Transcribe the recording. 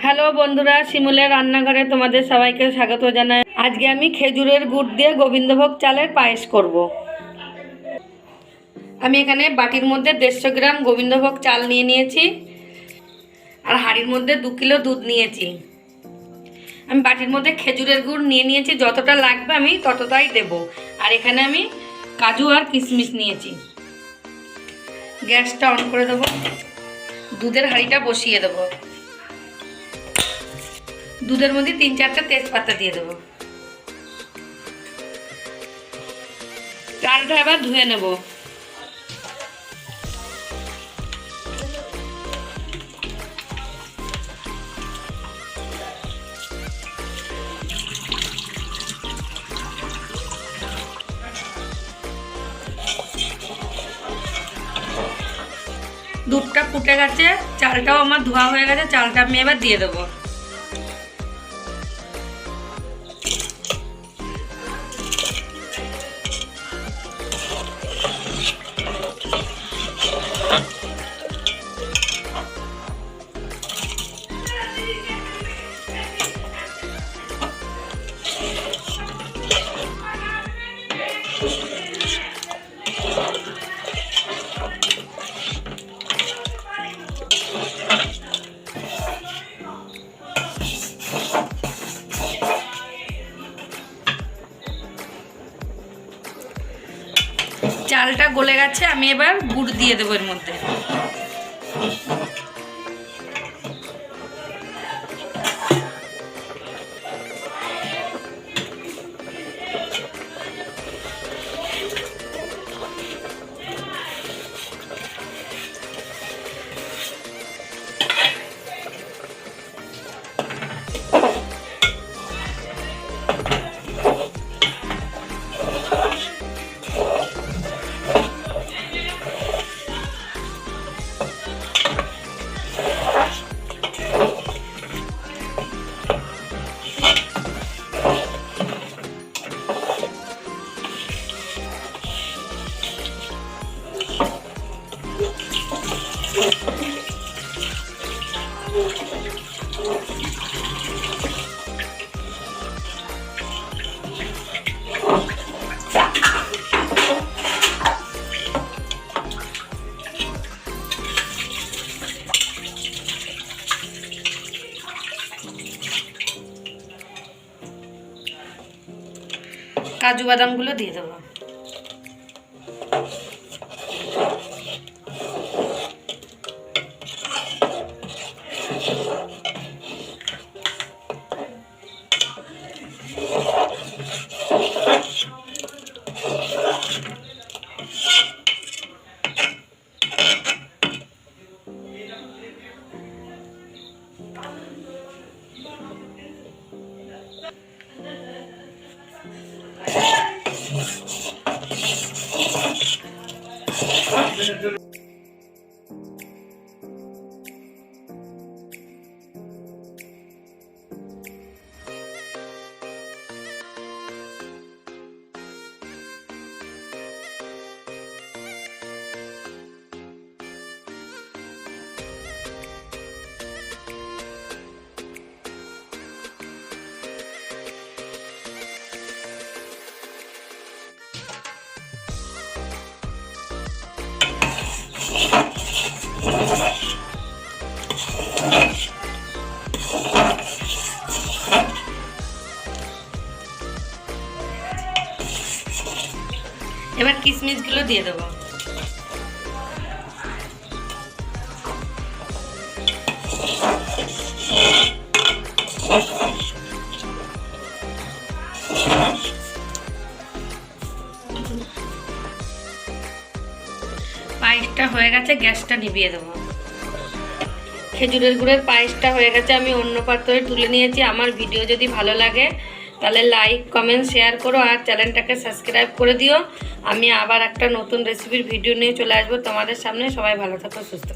Hello বন্ধুরা, শিমুলের রান্নাঘরে তোমাদের সবাইকে স্বাগত জানাই। আজকে আমি খেজুরের গুড় দিয়ে গোবিন্দভোগ চালের পায়েস করব। আমি এখানে বাটির মধ্যে 150 গ্রাম গোবিন্দভোগ চাল নিয়ে নিয়েছি আর হাঁড়ির মধ্যে 2 কিলো দুধ নিয়েছি। আমি বাটির মধ্যে খেজুরের গুড় নিয়ে নিয়েছি, যতটা লাগবে আমি ততটাই দেব। আর এখানে আমি কাজু আর কিশমিশ নিয়েছি। গ্যাসটা অন করে দেবো, দুধের হাঁড়িটা বসিয়ে দেবো। দুধের মধ্যে 3-4টা তেজপাতা দিয়ে দেবো। চালটা এবার ধুয়ে নেব। দুধটা ফুটে গেছে, চালটাও আমার ধোয়া হয়ে গেছে। চালটা আমি এবার দিয়ে দেবো। চালটা গলে গেছে, আমি এবার গুড় দিয়ে দেবো এর মধ্যে। কাজু বাদামগুলো দিয়ে দেবো। এবার কিশমিশগুলো দিয়ে দেবো। পায়েসটা হয়ে গেছে, গ্যাসটা নিভিয়ে দেবো। খেজুরের গুড়ের পায়েসটা হয়ে গেছে, আমি অন্য পাত্রে তুলে নিয়েছি। আমার ভিডিও যদি ভালো লাগে তাহলে লাইক, কমেন্ট, শেয়ার করো আর চ্যানেলটাকে সাবস্ক্রাইব করে দিও। আমি আবার একটা নতুন রেসিপির ভিডিও নিয়ে চলে আসবো তোমাদের সামনে। সবাই ভালো থাকো, সুস্থ।